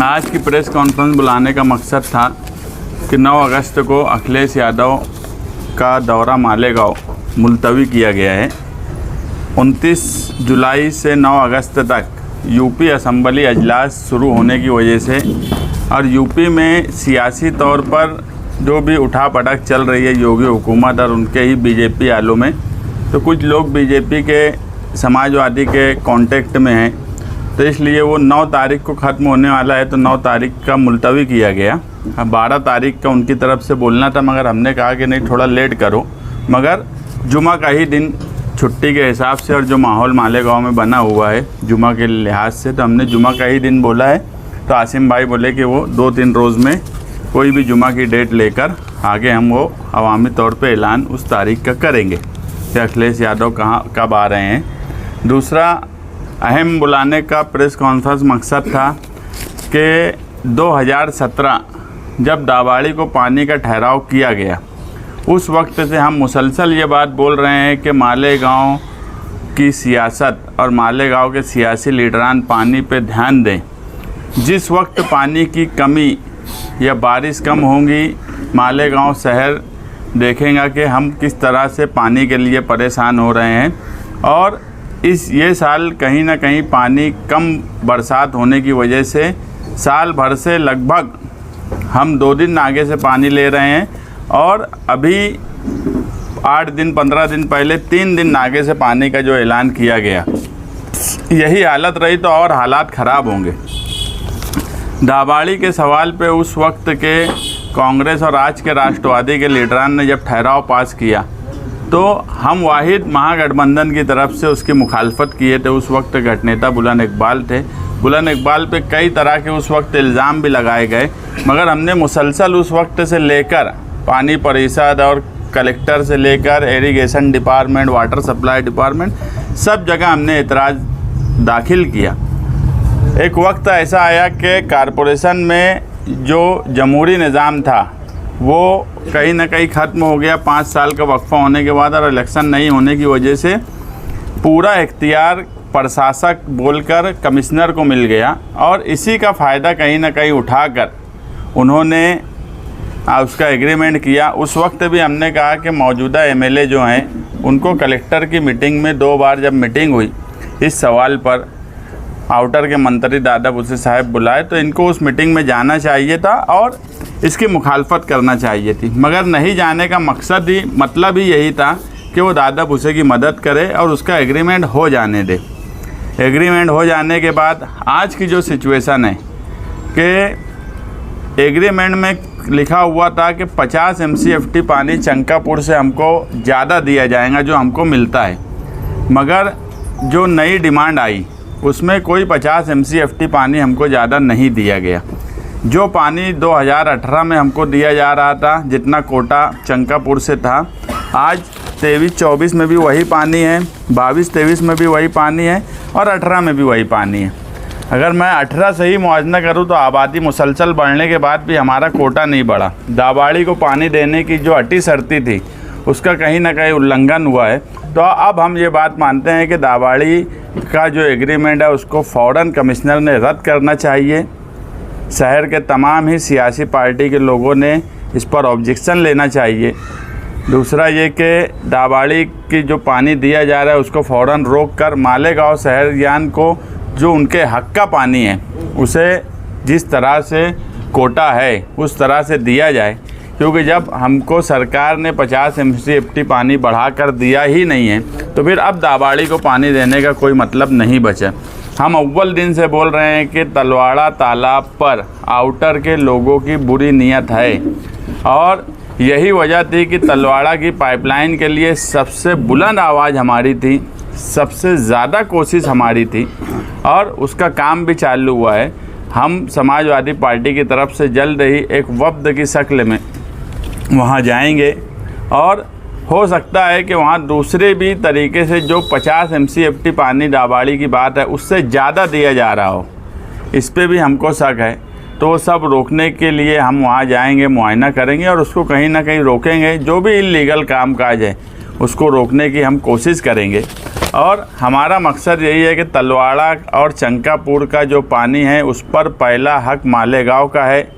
आज की press conference बुलाने का मकसद था कि 9 अगस्त को अखिलेश यादव का दौरा मालेगांव मुलतवी किया गया है। 29 जुलाई से 9 अगस्त तक यूपी असम्बली अजलास शुरू होने की वजह से और यूपी में सियासी तौर पर जो भी उठापटक चल रही है योगी हुकूमत और उनके ही बीजेपी आलों में, तो कुछ लोग बीजेपी के समाजवादी के कांटेक्ट में हैं, तो इसलिए वो 9 तारीख को ख़त्म होने वाला है, तो 9 तारीख का मुलतवी किया गया। 12 तारीख का उनकी तरफ से बोलना था, मगर हमने कहा कि नहीं, थोड़ा लेट करो। मगर जुमा का ही दिन छुट्टी के हिसाब से और जो माहौल मालेगांव में बना हुआ है जुमा के लिहाज से, तो हमने जुमा का ही दिन बोला है। तो आसिम भाई बोले कि वो 2-3 रोज़ में कोई भी जुमा की डेट लेकर आगे हम वो अवामी तौर पे ऐलान उस तारीख का करेंगे कि अखिलेश यादव कब आ रहे हैं। दूसरा अहम बुलाने का प्रेस कॉन्फ्रेंस मकसद था कि 2017 जब दाबाड़ी को पानी का ठहराव किया गया, उस वक्त से हम मुसलसल ये बात बोल रहे हैं कि मालेगांव की सियासत और मालेगांव के सियासी लीडरान पानी पे ध्यान दें। जिस वक्त पानी की कमी या बारिश कम होंगी, मालेगांव शहर देखेगा कि हम किस तरह से पानी के लिए परेशान हो रहे हैं। और ये साल कहीं ना कहीं पानी कम बरसात होने की वजह से साल भर से लगभग हम 2 दिन आगे से पानी ले रहे हैं, और अभी 8 दिन 15 दिन पहले 3 दिन आगे से पानी का जो ऐलान किया गया। यही हालत रही तो और हालात ख़राब होंगे। दाबाड़ी के सवाल पे उस वक्त के कांग्रेस और आज के राष्ट्रवादी के लीडरान ने जब ठहराव पास किया, तो हम वाहिद महागठबंधन की तरफ से उसकी मुखालफत किए थे। उस वक्त गठनेता बुलंद इकबाल थे। बुलंद इकबाल पे कई तरह के उस वक्त इल्ज़ाम भी लगाए गए, मगर हमने मुसलसल उस वक्त से लेकर पानी परिषद और कलेक्टर से लेकर irrigation department, water supply department, सब जगह हमने एतराज़ दाखिल किया। एक वक्त ऐसा आया कि कॉरपोरेशन में जो जमहूरी निज़ाम था वो कहीं ना कहीं ख़त्म हो गया 5 साल का वक्फा होने के बाद, और इलेक्शन नहीं होने की वजह से पूरा इख्तियार प्रशासक बोलकर कमिश्नर को मिल गया, और इसी का फ़ायदा कहीं ना कहीं उठाकर उन्होंने उसका एग्रीमेंट किया। उस वक्त भी हमने कहा कि मौजूदा एमएलए जो हैं उनको कलेक्टर की मीटिंग में 2 बार जब मीटिंग हुई इस सवाल पर, आउटर के मंत्री दादा भुसे साहब बुलाए, तो इनको उस मीटिंग में जाना चाहिए था और इसकी मुखालफत करना चाहिए थी। मगर नहीं जाने का मकसद ही मतलब ही यही था कि वो दादा भुसे की मदद करे और उसका एग्रीमेंट हो जाने दे। एग्रीमेंट हो जाने के बाद आज की जो सिचुएशन है कि एग्रीमेंट में लिखा हुआ था कि 50 MCFT पानी चंकापुर से हमको ज़्यादा दिया जाएगा जो हमको मिलता है, मगर जो नई डिमांड आई उसमें कोई 50 MCFT पानी हमको ज़्यादा नहीं दिया गया। जो पानी 2018 में हमको दिया जा रहा था, जितना कोटा चंकापुर से था, आज 23-24 में भी वही पानी है, 22-23 में भी वही पानी है, और 18 में भी वही पानी है। अगर मैं 18 से ही मुआवजा करूं तो आबादी मुसलसल बढ़ने के बाद भी हमारा कोटा नहीं बढ़ा। दाबाड़ी को पानी देने की जो अटी शर्ती थी उसका कहीं ना कहीं उल्लंघन हुआ है। तो अब हम ये बात मानते हैं कि दाबाड़ी का जो एग्रीमेंट है उसको फ़ौरन कमिश्नर ने रद्द करना चाहिए। शहर के तमाम ही सियासी पार्टी के लोगों ने इस पर ऑब्जेक्शन लेना चाहिए। दूसरा ये कि दाबाड़ी की जो पानी दिया जा रहा है उसको फ़ौरन रोक कर मालेगांव शहरियान को जो उनके हक़ का पानी है उसे जिस तरह से कोटा है उस तरह से दिया जाए, क्योंकि जब हमको सरकार ने 50 MCFT पानी बढ़ा कर दिया ही नहीं है तो फिर अब दाबाड़ी को पानी देने का कोई मतलब नहीं बचा। हम अव्वल दिन से बोल रहे हैं कि तलवाड़ा तालाब पर आउटर के लोगों की बुरी नीयत है, और यही वजह थी कि तलवाड़ा की पाइपलाइन के लिए सबसे बुलंद आवाज़ हमारी थी, सबसे ज़्यादा कोशिश हमारी थी, और उसका काम भी चालू हुआ है। हम समाजवादी पार्टी की तरफ से जल्द ही एक वफ्द की शक्ल में वहाँ जाएंगे, और हो सकता है कि वहाँ दूसरे भी तरीके से जो 50 MCFT पानी दाबाड़ी की बात है उससे ज़्यादा दिया जा रहा हो, इस पे भी हमको शक है। तो वो सब रोकने के लिए हम वहाँ जाएंगे, मुआयना करेंगे और उसको कहीं ना कहीं रोकेंगे। जो भी इल्लीगल काम काज है उसको रोकने की हम कोशिश करेंगे। और हमारा मकसद यही है कि तलवाड़ा और चंकापुर का जो पानी है उस पर पहला हक मालेगांव का है।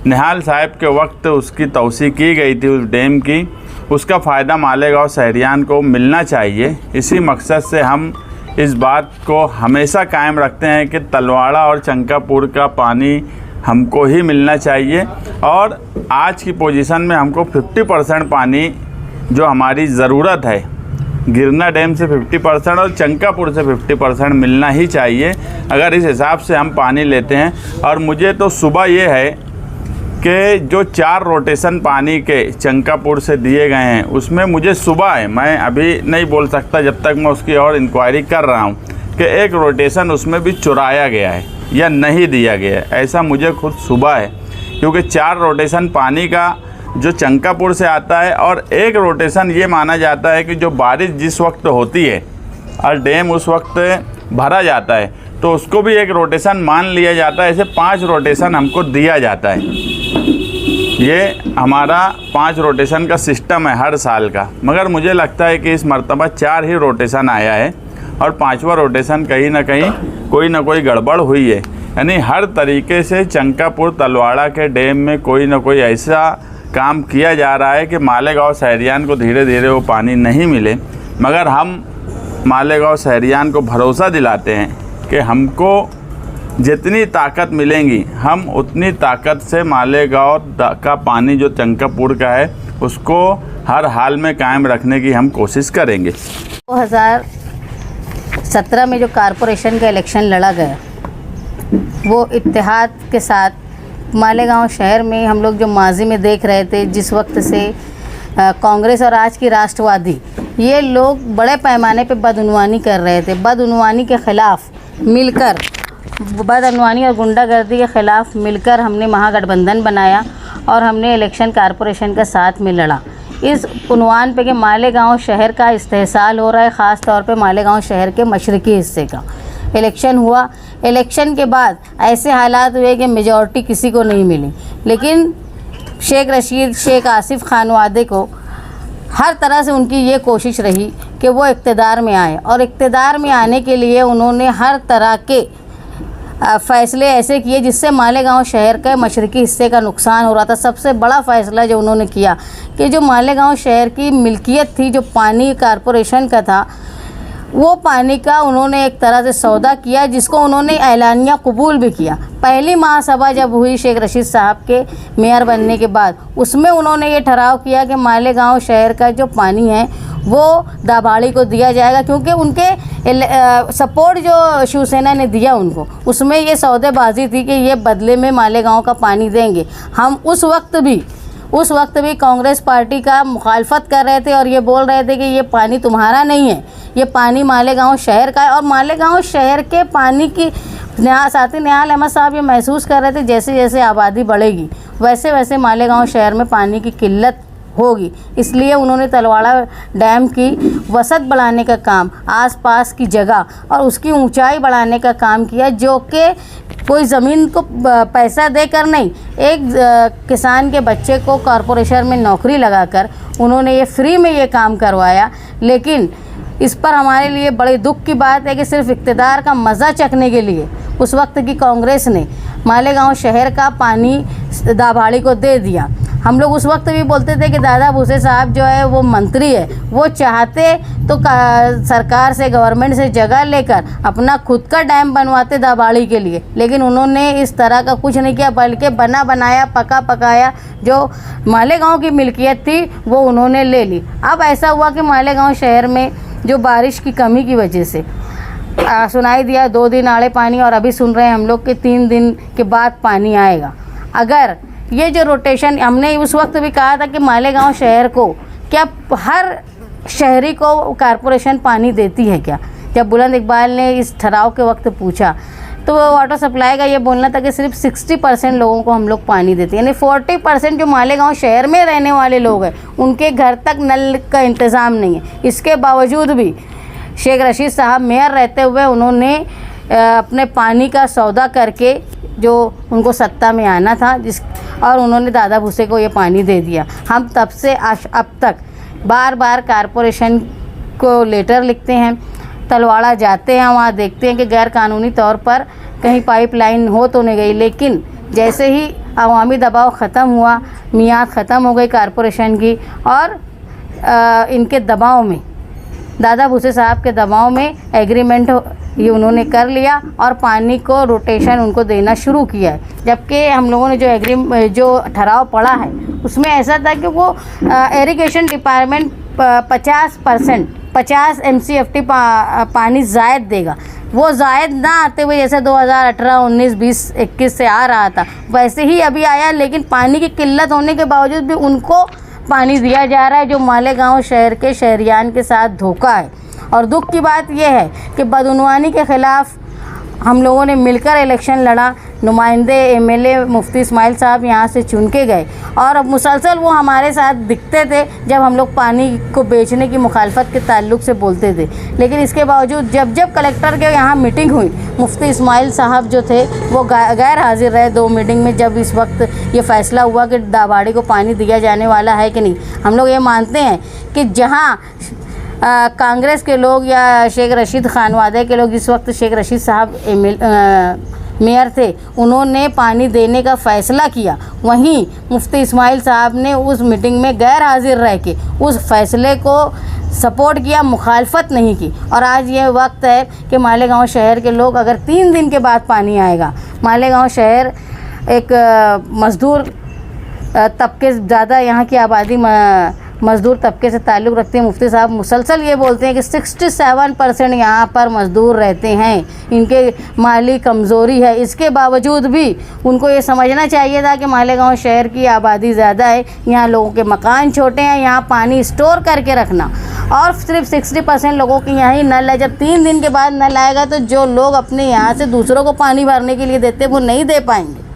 निहाल साहब के वक्त उसकी तोसी की गई थी उस डैम की, उसका फ़ायदा मालेगांव शहरियान को मिलना चाहिए। इसी मकसद से हम इस बात को हमेशा कायम रखते हैं कि तलवाड़ा और चंकापुर का पानी हमको ही मिलना चाहिए। और आज की पोजीशन में हमको 50% पानी जो हमारी ज़रूरत है, गिरना डैम से 50% और चंकापुर से 50% मिलना ही चाहिए, अगर इस हिसाब से हम पानी लेते हैं। और मुझे तो सुबह ये है कि जो 4 रोटेशन पानी के चंकापुर से दिए गए हैं उसमें मुझे सुबह है, मैं अभी नहीं बोल सकता जब तक मैं उसकी और इंक्वायरी कर रहा हूँ, कि एक रोटेशन उसमें भी चुराया गया है या नहीं दिया गया है, ऐसा मुझे खुद सुबह है। क्योंकि 4 रोटेशन पानी का जो चंकापुर से आता है और एक रोटेशन ये माना जाता है कि जो बारिश जिस वक्त होती है और डैम उस वक्त भरा जाता है तो उसको भी एक रोटेशन मान लिया जाता है। ऐसे 5 रोटेशन हमको दिया जाता है। ये हमारा 5 रोटेशन का सिस्टम है हर साल का, मगर मुझे लगता है कि इस मरतबा 4 ही रोटेशन आया है और 5वां रोटेशन कहीं ना कहीं कोई ना कोई गड़बड़ हुई है। यानी हर तरीके से चंकापुर तलवाड़ा के डैम में कोई ना कोई ऐसा काम किया जा रहा है कि मालेगांव शहरियान को धीरे धीरे वो पानी नहीं मिले। मगर हम मालेगांव शहरियान को भरोसा दिलाते हैं कि हमको जितनी ताकत मिलेंगी हम उतनी ताकत से मालेगांव का पानी जो चंकापुर का है उसको हर हाल में कायम रखने की हम कोशिश करेंगे। 2017 में जो कॉरपोरेशन का इलेक्शन लड़ा गया वो इत्तेहाद के साथ मालेगांव शहर में हम लोग जो माजी में देख रहे थे, जिस वक्त से कांग्रेस और आज की राष्ट्रवादी ये लोग बड़े पैमाने पे बदउनवानी कर रहे थे। बदउनवानी के ख़िलाफ़ मिलकर, बदउनवानी और गुंडागर्दी के ख़िलाफ़ मिलकर हमने महागठबंधन बनाया और हमने इलेक्शन कॉरपोरेशन का साथ में लड़ा। इस उन्वान पे कि मालेगांव शहर का इस्तेहसाल हो रहा है, ख़ास तौर पे मालेगांव शहर के मशरक़ी हिस्से का। इलेक्शन हुआ, इलेक्शन के बाद ऐसे हालात हुए कि मेजॉरिटी किसी को नहीं मिली, लेकिन शेख रशीद, शेख आसिफ खानवादे को हर तरह से उनकी ये कोशिश रही कि वो इक़्तिदार में आए और इक़्तिदार में आने के लिए उन्होंने हर तरह के फ़ैसले ऐसे किए जिससे मालेगांव शहर के मशरक़ी हिस्से का नुकसान हो रहा था। सबसे बड़ा फ़ैसला जो उन्होंने किया कि जो मालेगांव शहर की मिल्कियत थी, जो पानी कॉरपोरेशन का था, वो पानी का उन्होंने एक तरह से सौदा किया, जिसको उन्होंने ऐलानिया कबूल भी किया। पहली महासभा जब हुई शेख रशीद साहब के मेयर बनने के बाद, उसमें उन्होंने ये ठहराव किया कि मालेगांव शहर का जो पानी है वो दाभाड़ी को दिया जाएगा, क्योंकि उनके सपोर्ट जो शिवसेना ने दिया उनको, उसमें ये सौदेबाजी थी कि ये बदले में मालेगांव का पानी देंगे। हम उस वक्त भी कांग्रेस पार्टी का मुखालफत कर रहे थे और ये बोल रहे थे कि ये पानी तुम्हारा नहीं है, ये पानी मालेगांव शहर का है। और मालेगांव शहर के पानी की साथी निहाल अहमद साहब ये महसूस कर रहे थे जैसे जैसे आबादी बढ़ेगी वैसे वैसे मालेगांव शहर में पानी की किल्लत होगी। इसलिए उन्होंने तलवाड़ा डैम की वसत बढ़ाने का काम, आसपास की जगह और उसकी ऊंचाई बढ़ाने का काम किया, जो कि कोई ज़मीन को पैसा देकर नहीं, एक किसान के बच्चे को कॉरपोरेशन में नौकरी लगाकर उन्होंने ये फ्री में ये काम करवाया। लेकिन इस पर हमारे लिए बड़े दुख की बात है कि सिर्फ इक़्तिदार का मज़ा चखने के लिए उस वक्त की कांग्रेस ने मालेगांव शहर का पानी दाभाड़ी को दे दिया। हम लोग उस वक्त भी बोलते थे कि दादा भूसे साहब जो है वो मंत्री है, वो चाहते तो सरकार से, गवर्नमेंट से जगह लेकर अपना खुद का डैम बनवाते दाभाड़ी के लिए, लेकिन उन्होंने इस तरह का कुछ नहीं किया, बल्कि बना बनाया पका पकाया जो मालेगांव की मिल्कियत थी वो उन्होंने ले ली। अब ऐसा हुआ कि मालेगांव शहर में जो बारिश की कमी की वजह से सुनाई दिया 2 दिन आड़े पानी, और अभी सुन रहे हैं हम लोग कि 3 दिन के बाद पानी आएगा। अगर ये जो रोटेशन, हमने उस वक्त भी कहा था कि मालेगांव शहर को क्या हर शहरी को कॉरपोरेशन पानी देती है क्या? जब बुलंद इकबाल ने इस ठहराव के वक्त पूछा तो वाटर सप्लाई का ये बोलना था कि सिर्फ 60% लोगों को हम लोग पानी देते हैं, यानी 40% जो मालेगांव शहर में रहने वाले लोग हैं उनके घर तक नल का इंतज़ाम नहीं है। इसके बावजूद भी शेख रशीद साहब मेयर रहते हुए उन्होंने अपने पानी का सौदा करके जो उनको सत्ता में आना था और उन्होंने दादा भूसे को ये पानी दे दिया। हम तब से अब तक बार बार कॉरपोरेशन को लेटर लिखते हैं, तलवाड़ा जाते हैं, वहाँ देखते हैं कि गैर कानूनी तौर पर कहीं पाइपलाइन हो तो नहीं गई, लेकिन जैसे ही अवामी दबाव ख़त्म हुआ, मियाद ख़त्म हो गई कॉरपोरेशन की, और इनके दबाव में, दादा भूसे साहब के दबाव में एग्रीमेंट ये उन्होंने कर लिया और पानी को रोटेशन उनको देना शुरू किया है। जबकि हम लोगों ने जो ठहराव पड़ा है उसमें ऐसा था कि वो इरिगेशन डिपार्टमेंट 50 MCFT पानी ज़ायद देगा। वो ज़ायद ना आते हुए जैसे 2018, 19, 20, 21 से आ रहा था वैसे ही अभी आया, लेकिन पानी की किल्लत होने के बावजूद भी उनको पानी दिया जा रहा है, जो मालेगांव शहर के शहरियान के साथ धोखा है। और दुख की बात यह है कि बदउनवानी के ख़िलाफ़ हम लोगों ने मिलकर इलेक्शन लड़ा, नुमाइंदे MLA मुफ्ती इस्माइल साहब यहाँ से चुन के गए और मुसलसल वो हमारे साथ दिखते थे जब हम लोग पानी को बेचने की मुखालफत के ताल्लुक़ से बोलते थे। लेकिन इसके बावजूद जब कलेक्टर के यहाँ मीटिंग हुई, मुफ्ती इस्माइल साहब जो थे वो गैर हाजिर रहे 2 मीटिंग में, जब इस वक्त ये फ़ैसला हुआ कि दाबाड़ी को पानी दिया जाने वाला है कि नहीं। हम लोग ये मानते हैं कि जहाँ कांग्रेस के लोग या शेख रशीद खानवादे के लोग, जिस वक्त शेख रशीद साहब मेयर थे, उन्होंने पानी देने का फ़ैसला किया, वहीं मुफ्ती इस्माइल साहब ने उस मीटिंग में गैर हाजिर रह के उस फ़ैसले को सपोर्ट किया, मुखालफत नहीं की। और आज ये वक्त है कि मालेगांव शहर के लोग, अगर 3 दिन के बाद पानी आएगा, मालेगांव शहर एक मज़दूर तबके ज़्यादा, यहाँ की आबादी मज़दूर तबके से ताल्लुक़ रखते हैं। मुफ्ती साहब मुसलसल ये बोलते हैं कि 67% यहाँ पर मज़दूर रहते हैं, इनके माली कमज़ोरी है। इसके बावजूद भी उनको ये समझना चाहिए था कि मालेगांव शहर की आबादी ज़्यादा है, यहाँ लोगों के मकान छोटे हैं, यहाँ पानी स्टोर करके रखना, और सिर्फ 60% लोगों के यहाँ ही नल है। जब 3 दिन के बाद नल आएगा तो जो लोग अपने यहाँ से दूसरों को पानी भरने के लिए देते वो नहीं दे पाएंगे,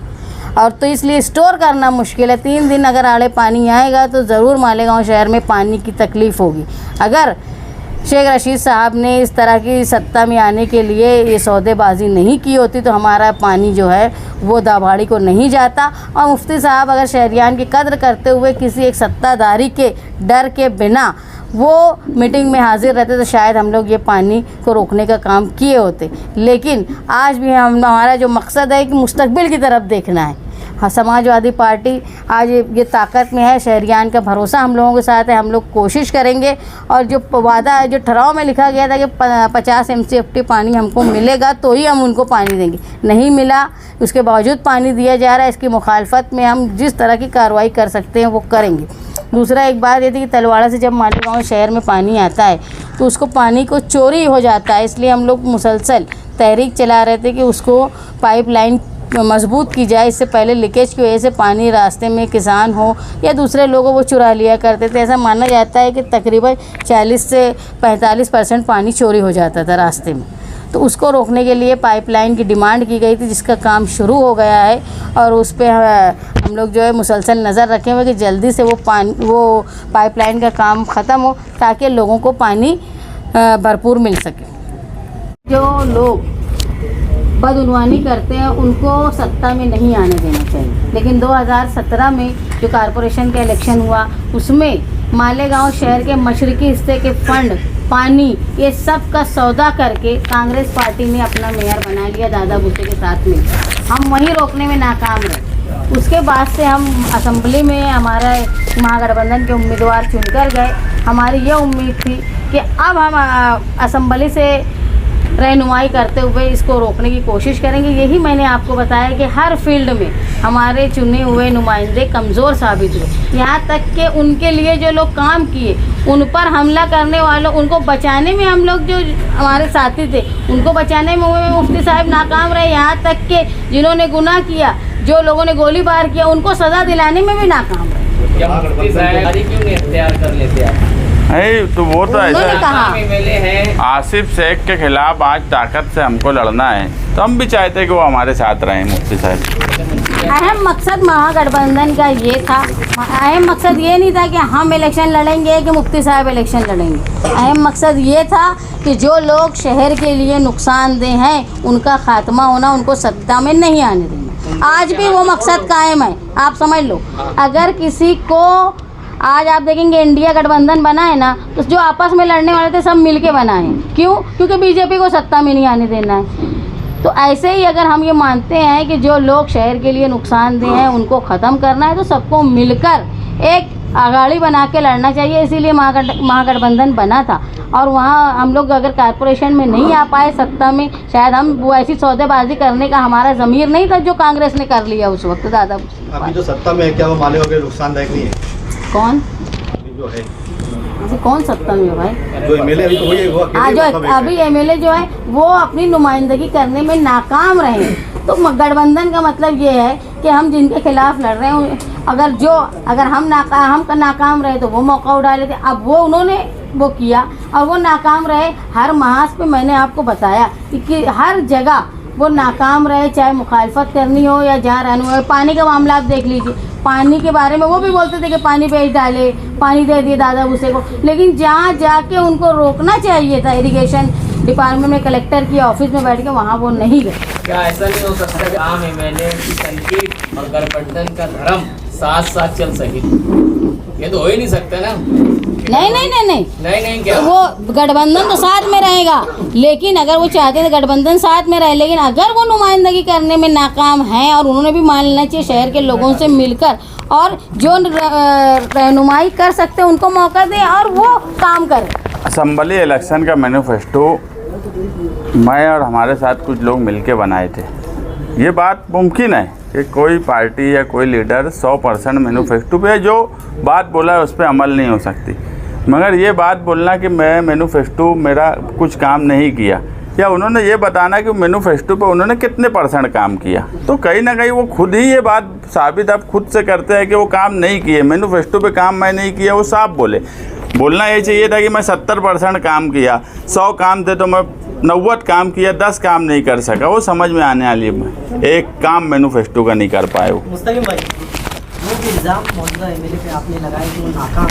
और तो इसलिए स्टोर करना मुश्किल है। 3 दिन अगर आड़े पानी आएगा तो ज़रूर मालेगांव शहर में पानी की तकलीफ़ होगी। अगर शेख रशीद साहब ने इस तरह की सत्ता में आने के लिए ये सौदेबाजी नहीं की होती तो हमारा पानी जो है वो दाबाड़ी को नहीं जाता। और मुफ्ती साहब अगर शहरियान की कद्र करते हुए किसी एक सत्ताधारी के डर के बिना वो मीटिंग में हाजिर रहते तो शायद हम लोग ये पानी को रोकने का काम किए होते। लेकिन आज भी हमारा जो मकसद है कि मुस्तकबिल की तरफ देखना है। हाँ, समाजवादी पार्टी आज ये ताकत में है, शहरियान का भरोसा हम लोगों के साथ है, हम लोग कोशिश करेंगे। और जो वादा है, जो ठहराव में लिखा गया था कि 50 MCFT पानी हमको मिलेगा तो ही हम उनको पानी देंगे, नहीं मिला, उसके बावजूद पानी दिया जा रहा है। इसकी मुखालफत में हम जिस तरह की कार्रवाई कर सकते हैं वो करेंगे। दूसरा एक बात ये थी कि तलवाड़ा से जब मालेगांव शहर में पानी आता है तो उसको पानी को चोरी हो जाता है, इसलिए हम लोग मुसलसल तहरीक चला रहे थे कि उसको पाइपलाइन मजबूत की जाए। इससे पहले लीकेज की वजह से पानी रास्ते में किसान हो या दूसरे लोगों वो चुरा लिया करते थे। ऐसा माना जाता है कि तकरीबन 40 से 45% पानी चोरी हो जाता था रास्ते में। तो उसको रोकने के लिए पाइपलाइन की डिमांड की गई थी, जिसका काम शुरू हो गया है और उस पर हम लोग जो है मुसलसल नज़र रखे हुए कि जल्दी से वो पाइपलाइन का काम ख़त्म हो ताकि लोगों को पानी भरपूर मिल सके। जो लोग बदउनवानी करते हैं उनको सत्ता में नहीं आने देना चाहिए। लेकिन 2017 में जो कॉरपोरेशन का इलेक्शन हुआ उसमें मालेगांव शहर के मशरकी हिस्से के फंड, पानी, ये सब का सौदा करके कांग्रेस पार्टी ने अपना मेयर बना लिया दादा भूसे के साथ में। हम वहीं रोकने में नाकाम रहे। उसके बाद से हम असेंबली में हमारा महागठबंधन के उम्मीदवार चुनकर गए। हमारी ये उम्मीद थी कि अब हम असेंबली से रहनुमाई करते हुए इसको रोकने की कोशिश करेंगे। यही मैंने आपको बताया कि हर फील्ड में हमारे चुने हुए नुमाइंदे कमज़ोर साबित हुए। यहाँ तक कि उनके लिए जो लोग काम किए उन पर हमला करने वालों, उनको बचाने में हम लोग जो हमारे साथी थे उनको बचाने में मुफ्ती साहब नाकाम रहे। यहाँ तक कि जिन्होंने गुनाह किया, जो लोगों ने गोलीबार किया, उनको सज़ा दिलाने में भी नाकाम रहे। क्यों नहीं इख्तियार कर लेते आप? नहीं तो वो तो ऐसा है, आसिफ शेख के खिलाफ आज ताकत से हमको लड़ना है तो हम भी चाहते हैं कि वो हमारे साथ रहें। मुफ्ती साहब, अहम मकसद महागठबंधन का ये था, अहम मकसद ये नहीं था कि हम इलेक्शन लड़ेंगे कि मुफ्ती साहब इलेक्शन लड़ेंगे। अहम मकसद ये था कि जो लोग शहर के लिए नुकसानदेह हैं उनका खात्मा होना, उनको सत्ता में नहीं आने देना। आज भी वो मकसद कायम है। आप समझ लो, अगर किसी को आज आप देखेंगे इंडिया गठबंधन बना है ना, तो जो आपस में लड़ने वाले थे सब मिलके बना है। क्यों? क्योंकि बीजेपी को सत्ता में नहीं आने देना है। तो ऐसे ही अगर हम ये मानते हैं कि जो लोग शहर के लिए नुकसानदेह हैं उनको ख़त्म करना है, तो सबको मिलकर एक आघाड़ी बना के लड़ना चाहिए। इसीलिए महागठबंधन बना था। और वहाँ हम लोग अगर कॉरपोरेशन में नहीं आ पाए सत्ता में, शायद हम वो ऐसी सौदेबाजी करने का हमारा ज़मीर नहीं था जो कांग्रेस ने कर लिया उस वक्त। दादा अभी जो सत्ता में है, क्या वो मालेगांव के नुकसानदायक नहीं है? कौन जो है कौन सत्ता में है भाई? जो एमएलए अभी तो वही है, वो अकेले जो सत्ता में है। अभी एमएलए जो है वो अपनी नुमाइंदगी करने में नाकाम रहे। तो गठबंधन का मतलब ये है कि हम जिनके खिलाफ लड़ रहे हैं, अगर हम नाकाम रहे तो वो मौका उठा लेते। अब वो उन्होंने वो किया और वो नाकाम रहे। हर महाज पे मैंने आपको बताया कि हर जगह वो नाकाम रहे, चाहे मुखालफत करनी हो या जहाँ रहना हो। पानी का मामला आप देख लीजिए, पानी के बारे में वो भी बोलते थे कि पानी बेच डाले, पानी दे दिए दादा भूसे को, लेकिन जहाँ जाके उनको रोकना चाहिए था इरिगेशन डिपार्टमेंट में, कलेक्टर की ऑफिस में बैठ के, वहाँ वो नहीं गए। क्या ऐसा नहीं हो सकता कि आम एमएलए की तनकीद और गठबंधन का धर्म साथ साथ चल सके? ये तो हो ही नहीं सकता ना। नहीं क्या वो गठबंधन तो साथ में रहेगा, लेकिन अगर वो चाहते थे गठबंधन साथ में रहे, लेकिन अगर वो नुमाइंदगी करने में नाकाम हैं, और उन्होंने भी मान लेना चाहिए शहर के लोगों से मिलकर, और जो रहनुमाई कर सकते हैं उनको मौका दें और वो काम करें। असम्बली इलेक्शन का मैनिफेस्टो मैं और हमारे साथ कुछ लोग मिलके बनाए थे। ये बात मुमकिन है कि कोई पार्टी या कोई लीडर 100% मैनिफेस्टो पे जो बात बोला है उस पर अमल नहीं हो सकती, मगर ये बात बोलना कि मैं मैनिफेस्टो मेरा कुछ काम नहीं किया, या उन्होंने ये बताना कि मैनिफेस्टो पे उन्होंने कितने % काम किया, तो कहीं ना कहीं वो खुद ही ये बात साबित अब खुद से करते हैं कि वो काम नहीं किए। मैनिफेस्टो पे काम मैं नहीं किया, वो साफ बोले। बोलना ये चाहिए था कि मैं 70% काम किया, 100 काम थे तो मैं 90 काम किया, 10 काम नहीं कर सका। वो समझ में आने वाली है, एक काम मैनिफेस्टो का नहीं कर पाए वो। मुस्तकीम भाई, वो जो इल्ज़ाम मौजूदा एमएलए पे आपने लगाए कि वो नाकाम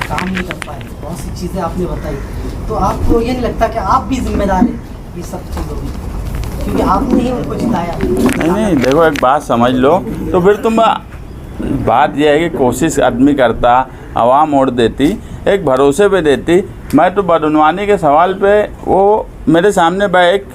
काम नहीं कर पाए, बहुत सी चीज़ें आपने बताई, तो आपको ये नहीं लगता कि आप भी जिम्मेदार हैं ये सब चीज़ों में, क्योंकि आपने ही उनको जिताया? नहीं, देखो एक बात समझ लो, तो फिर तुम बात यह है कि कोशिश आदमी करता, आवाम वोट देती, एक भरोसे पे देती। मैं तो बदनवानी के सवाल पे वो मेरे सामने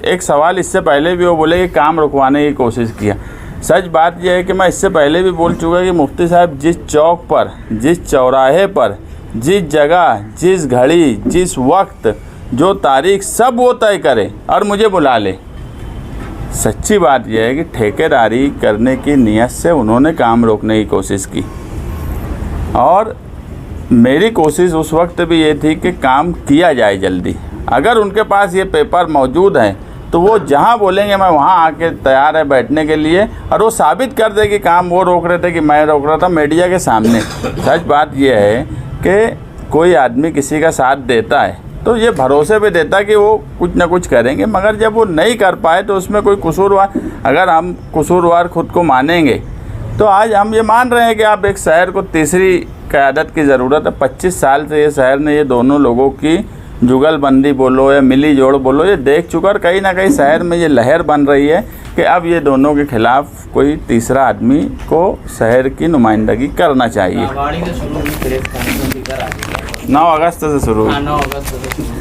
एक सवाल इससे पहले भी वो बोले कि काम रुकवाने की कोशिश किया। सच बात यह है कि मैं इससे पहले भी बोल चुका कि मुफ्ती साहब जिस चौक पर, जिस चौराहे पर, जिस जगह, जिस घड़ी, जिस वक्त, जो तारीख, सब वो तय करे और मुझे बुला ले। सच्ची बात यह है कि ठेकेदारी करने की नीयत से उन्होंने काम रोकने की कोशिश की, और मेरी कोशिश उस वक्त भी ये थी कि काम किया जाए जल्दी। अगर उनके पास ये पेपर मौजूद हैं तो वो जहाँ बोलेंगे मैं वहाँ आके तैयार है बैठने के लिए, और वो साबित कर दे कि काम वो रोक रहे थे कि मैं रोक रहा था मीडिया के सामने। सच बात ये है कि कोई आदमी किसी का साथ देता है तो ये भरोसे पे देता कि वो कुछ ना कुछ करेंगे, मगर जब वो नहीं कर पाए तो उसमें कोई कसूरवार, अगर हम कसूरवार खुद को मानेंगे तो आज हम ये मान रहे हैं कि आप एक शहर को तीसरी क़यादत की ज़रूरत है। 25 साल से ये शहर ने ये दोनों लोगों की जुगलबंदी बोलो या मिली जोड़ बोलो, ये देख चुका, और कहीं ना कहीं शहर में ये लहर बन रही है कि अब ये दोनों के खिलाफ कोई तीसरा आदमी को शहर की नुमाइंदगी करना चाहिए। 9 अगस्त से शुरू हुई। 9 अगस्त से शुरू।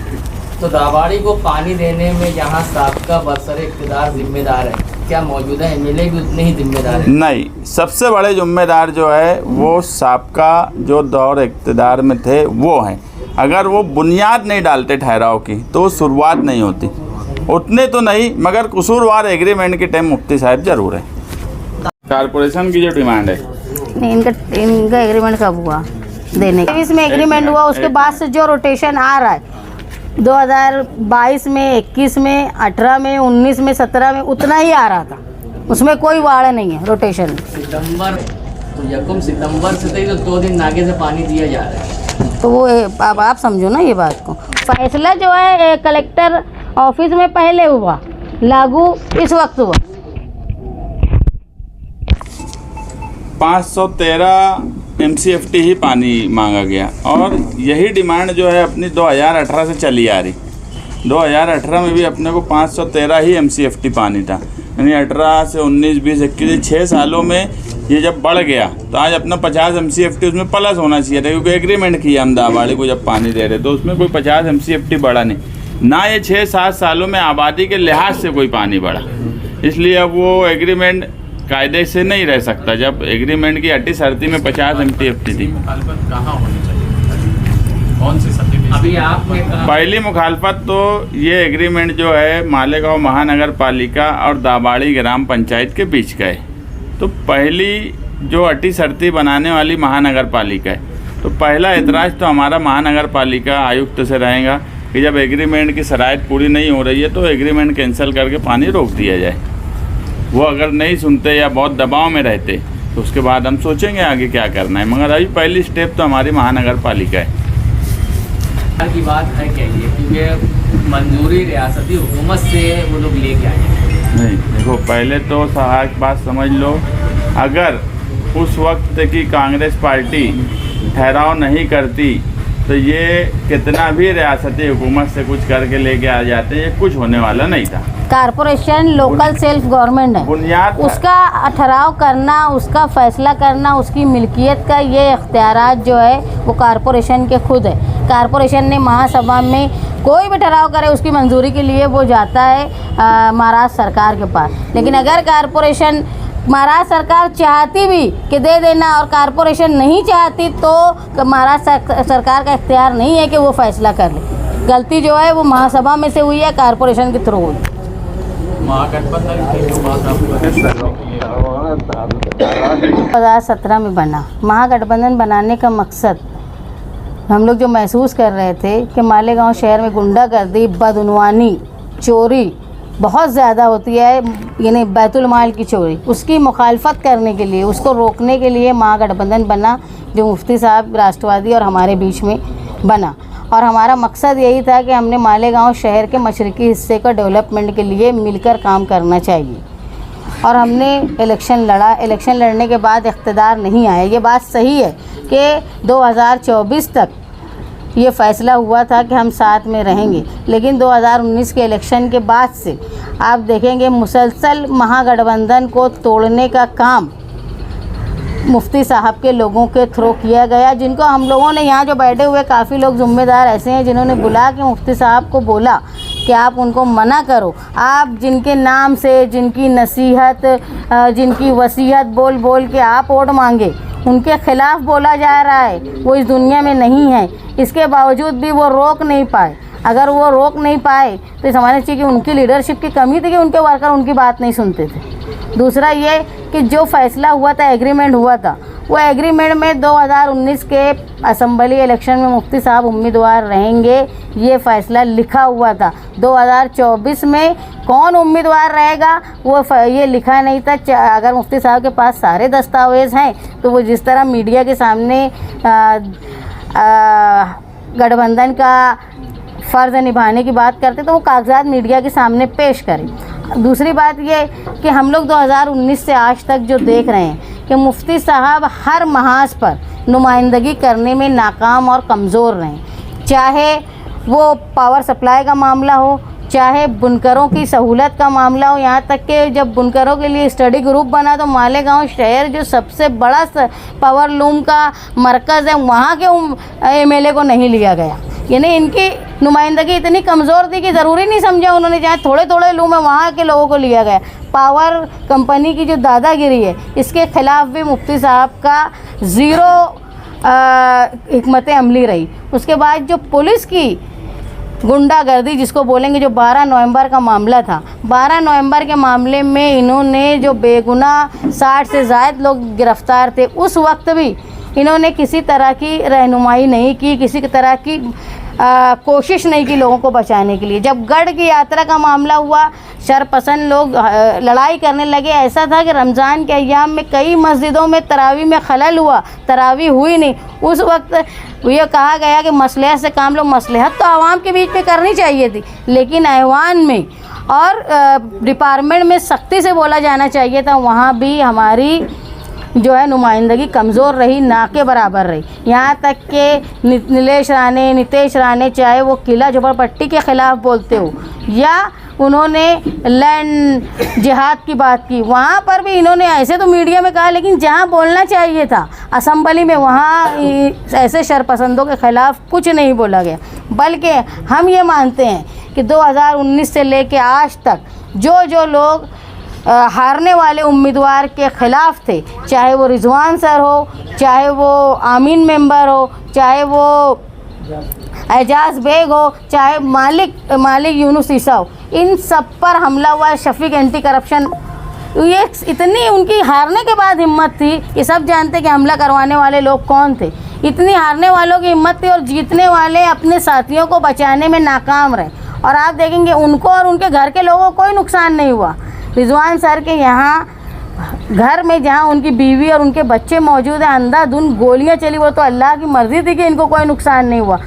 तो दाबाड़ी को पानी देने में जहाँ साबका बरसर इक़्तिदार जिम्मेदार है, क्या मौजूदा एमएलए भी उतने ही जिम्मेदार है? नहीं, सबसे बड़े जिम्मेदार जो है वो साबका जो दौर इक़्तिदार में थे वो हैं। अगर वो बुनियाद नहीं डालते ठहराव की तो शुरुआत नहीं होती। उतने तो नहीं, मगर कसूरवार एग्रीमेंट के टाइम मुफ्ती साहब जरूर है। कारपोरेशन की जो डिमांड है, नहीं, इनका एग्रीमेंट कब हुआ देने का? इसमें एग्रीमेंट हुआ, उसके बाद से जो रोटेशन आ रहा है 2022 में, 21 में, 18 में, 19 में, 17 में उतना ही आ रहा था, उसमें कोई वाड़ नहीं है रोटेशन। सितंबर तो यकम सितंबर से तो 2 दिन आगे से पानी दिया जा रहा है। तो वो अब आप समझो ना ये बात को। फैसला जो है कलेक्टर ऑफिस में पहले हुआ, लागू इस वक्त हुआ। 513 MCFT ही पानी मांगा गया, और यही डिमांड जो है अपनी 2018 से चली आ रही। 2018 में भी अपने को 513 ही MCFT पानी था, यानी 18 से 19, 20, 21, 6 सालों में ये जब बढ़ गया तो आज अपना 50 MCFT उसमें प्लस होना चाहिए था, क्योंकि एग्रीमेंट किया हम दाबाड़ी को जब पानी दे रहे तो उसमें कोई 50 MCFT बढ़ा नहीं ना। ये 6-7 सालों में आबादी के लिहाज से कोई पानी बढ़ा, इसलिए अब वो एग्रीमेंट कायदे से नहीं रह सकता। जब एग्रीमेंट की अटी शर्ती में 50 MCFT थी। कहाँ होनी चाहिए, कौन सी सदी में? अभी आपने कहा पहली मुखालफत तो ये एग्रीमेंट जो है मालेगांव महानगर पालिका और दाबाड़ी ग्राम पंचायत के बीच का है। तो पहली जो अटी शर्ती बनाने वाली महानगर पालिका है, तो पहला एतराज़ तो हमारा महानगर पालिका आयुक्त से रहेगा कि जब एग्रीमेंट की शराइत पूरी नहीं हो रही है तो एग्रीमेंट कैंसिल करके पानी रोक दिया जाए। वो अगर नहीं सुनते या बहुत दबाव में रहते तो उसके बाद हम सोचेंगे आगे क्या करना है, मगर अभी पहली स्टेप तो हमारी महानगर पालिका है। की बात है क्या ये, क्योंकि मंजूरी रियासती हुकूमत से वो लोग लेके आए? नहीं, देखो पहले तो सहायक बात समझ लो, अगर उस वक्त की कांग्रेस पार्टी ठहराव नहीं करती तो ये कितना भी रियासती हुकूमत से कुछ करके लेके आ जाते, ये कुछ होने वाला नहीं था। कारपोरेशन लोकल सेल्फ गवर्नमेंट है, बुनियाद उसका ठहराव करना, उसका फैसला करना, उसकी मिल्कियत का ये इख्तियारात जो है वो कारपोरेशन के खुद है। कारपोरेशन ने महासभा में कोई भी ठहराव करे उसकी मंजूरी के लिए वो जाता है महाराष्ट्र सरकार के पास। लेकिन अगर कारपोरेशन महाराष्ट्र सरकार चाहती भी कि दे देना और कारपोरेशन नहीं चाहती तो महाराष्ट्र सरकार का इख्तियार नहीं है कि वो फैसला कर ले। गलती जो है वो महासभा में से हुई है, कारपोरेशन के थ्रू हुई। महागठबंधन की जो बात आप 2017 में बना महागठबंधन बनाने का मकसद हम लोग जो महसूस कर रहे थे कि मालेगांव शहर में गुंडागर्दी, बदउनवानी, चोरी बहुत ज़्यादा होती है, यानी बैतुल माल की चोरी, उसकी मुखालफत करने के लिए, उसको रोकने के लिए महागठबंधन बना, जो मुफ्ती साहब राष्ट्रवादी और हमारे बीच में बना। और हमारा मकसद यही था कि हमने मालेगांव शहर के मशरकी हिस्से का डेवलपमेंट के लिए मिलकर काम करना चाहिए। और हमने इलेक्शन लड़ा, इलेक्शन लड़ने के बाद इख्तिदार नहीं आया। ये बात सही है कि 2024 तक ये फ़ैसला हुआ था कि हम साथ में रहेंगे, लेकिन 2019 के इलेक्शन के बाद से आप देखेंगे मुसलसल महागठबंधन को तोड़ने का काम मुफ्ती साहब के लोगों के थ्रू किया गया, जिनको हम लोगों ने यहाँ जो बैठे हुए काफ़ी लोग ज़िम्मेदार ऐसे हैं जिन्होंने बुला के मुफ्ती साहब को बोला कि आप उनको मना करो। आप जिनके नाम से, जिनकी नसीहत, जिनकी वसीयत बोल बोल के आप वोट मांगे, उनके ख़िलाफ़ बोला जा रहा है, वो इस दुनिया में नहीं है। इसके बावजूद भी वो रोक नहीं पाए। अगर वो रोक नहीं पाए तो ये समझना चाहिए कि उनकी लीडरशिप की कमी थी कि उनके वर्कर उनकी बात नहीं सुनते थे। दूसरा ये कि जो फ़ैसला हुआ था, एग्रीमेंट हुआ था, वो एग्रीमेंट में 2019 के असम्बली इलेक्शन में मुफ्ती साहब उम्मीदवार रहेंगे, ये फ़ैसला लिखा हुआ था। 2024 में कौन उम्मीदवार रहेगा वो ये लिखा नहीं था। अगर मुफ्ती साहब के पास सारे दस्तावेज़ हैं तो वो जिस तरह मीडिया के सामने गठबंधन का फ़र्ज़ निभाने की बात करते तो वो कागजात मीडिया के सामने पेश करें। दूसरी बात ये कि हम लोग 2019 से आज तक जो देख रहे हैं कि मुफ्ती साहब हर महाज पर नुमाइंदगी करने में नाकाम और कमज़ोर रहे, चाहे वो पावर सप्लाई का मामला हो, चाहे बुनकरों की सहूलत का मामला हो। यहाँ तक कि जब बुनकरों के लिए स्टडी ग्रुप बना तो मालेगांव शहर जो सबसे बड़ा पावर लूम का मरकज़ है, वहाँ के एमएलए को नहीं लिया गया। यानी इनकी नुमाइंदगी इतनी कमज़ोर थी कि ज़रूरी नहीं समझा उन्होंने, जहाँ थोड़े थोड़े लूम है वहाँ के लोगों को लिया गया। पावर कंपनी की जो दादागिरी है, इसके ख़िलाफ़ भी मुफ्ती साहब का ज़ीरो हिकमत अमली रही। उसके बाद जो पुलिस की गुंडागर्दी जिसको बोलेंगे, जो 12 नवंबर का मामला था, 12 नवंबर के मामले में इन्होंने जो बेगुनाह 60 से ज़ायद लोग गिरफ़्तार थे, उस वक्त भी इन्होंने किसी तरह की रहनुमाई नहीं की, किसी तरह की कोशिश नहीं की लोगों को बचाने के लिए। जब गढ़ की यात्रा का मामला हुआ, शरपसंद लोग लड़ाई करने लगे। ऐसा था कि रमज़ान के अय्याम में कई मस्जिदों में तरावी में खलल हुआ, तरावी हुई नहीं। उस वक्त ये कहा गया कि मसलहत से काम लो। मसलहत तो आवाम के बीच में करनी चाहिए थी, लेकिन ऐवान में और डिपार्टमेंट में सख्ती से बोला जाना चाहिए था। वहाँ भी हमारी जो है नुमाइंदगी कमज़ोर रही, ना के बराबर रही। यहाँ तक कि नीलेश राणे, नितेश राणे, चाहे वो किला झोपड़पट्टी के ख़िलाफ़ बोलते हो या उन्होंने लैंड जिहाद की बात की, वहाँ पर भी इन्होंने ऐसे तो मीडिया में कहा, लेकिन जहाँ बोलना चाहिए था असम्बली में वहाँ ऐसे शरपसंदों के ख़िलाफ़ कुछ नहीं बोला गया। बल्कि हम ये मानते हैं कि 2019 से लेके आज तक जो लोग हारने वाले उम्मीदवार के ख़िलाफ़ थे, चाहे वो रिजवान सर हो, चाहे वो आमीन मेंबर हो, चाहे वो एजाज़ बेग हो, चाहे मालिक यूनुस ईसा हो, इन सब पर हमला हुआ है। शफीक एंटी करप्शन, ये इतनी उनकी हारने के बाद हिम्मत थी, ये सब जानते कि हमला करवाने वाले लोग कौन थे। इतनी हारने वालों की हिम्मत थी और जीतने वाले अपने साथियों को बचाने में नाकाम रहे। और आप देखेंगे उनको और उनके घर के लोगों को कोई नुकसान नहीं हुआ। रिजवान सर के यहाँ घर में जहाँ उनकी बीवी और उनके बच्चे मौजूद हैं, अंधाधुंध गोलियां चली, वो तो अल्लाह की मर्ज़ी थी कि इनको कोई नुकसान नहीं हुआ।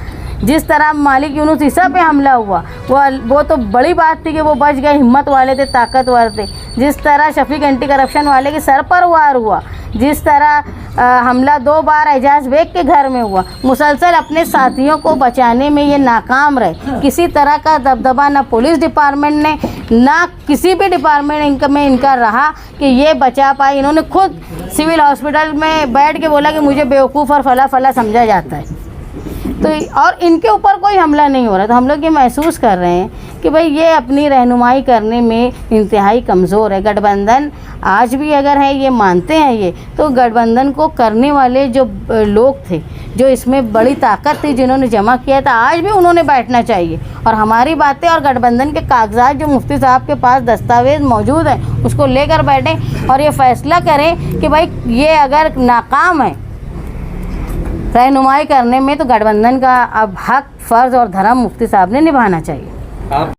जिस तरह मालिक यूनुस ईसा पे हमला हुआ, वो तो बड़ी बात थी कि वो बच गए, हिम्मत वाले थे, ताकतवर थे। जिस तरह शफीक एंटी करप्शन वाले के सर पर वार हुआ, जिस तरह हमला 2 बार एजाज़ बेग के घर में हुआ, मुसलसल अपने साथियों को बचाने में ये नाकाम रहे। किसी तरह का दबदबा ना पुलिस डिपार्टमेंट ने, ना किसी भी डिपार्टमेंट में इनका रहा कि ये बचा पाए। इन्होंने खुद सिविल हॉस्पिटल में बैठ के बोला कि मुझे बेवकूफ़ और फला फला समझा जाता है। तो और इनके ऊपर कोई हमला नहीं हो रहा। तो हम लोग ये महसूस कर रहे हैं कि भाई ये अपनी रहनुमाई करने में इंतहाई कमज़ोर है। गठबंधन आज भी अगर है, ये मानते हैं ये, तो गठबंधन को करने वाले जो लोग थे, जो इसमें बड़ी ताकत थी, जिन्होंने जमा किया था, आज भी उन्होंने बैठना चाहिए और हमारी बातें और गठबंधन के कागजात जो मुफ्ती साहब के पास दस्तावेज़ मौजूद हैं उसको लेकर बैठें और ये फ़ैसला करें कि भाई ये अगर नाकाम है रहनुमाई करने में, तो गठबंधन का अब हक, फ़र्ज़ और धर्म मुफ्ती साहब ने निभाना चाहिए।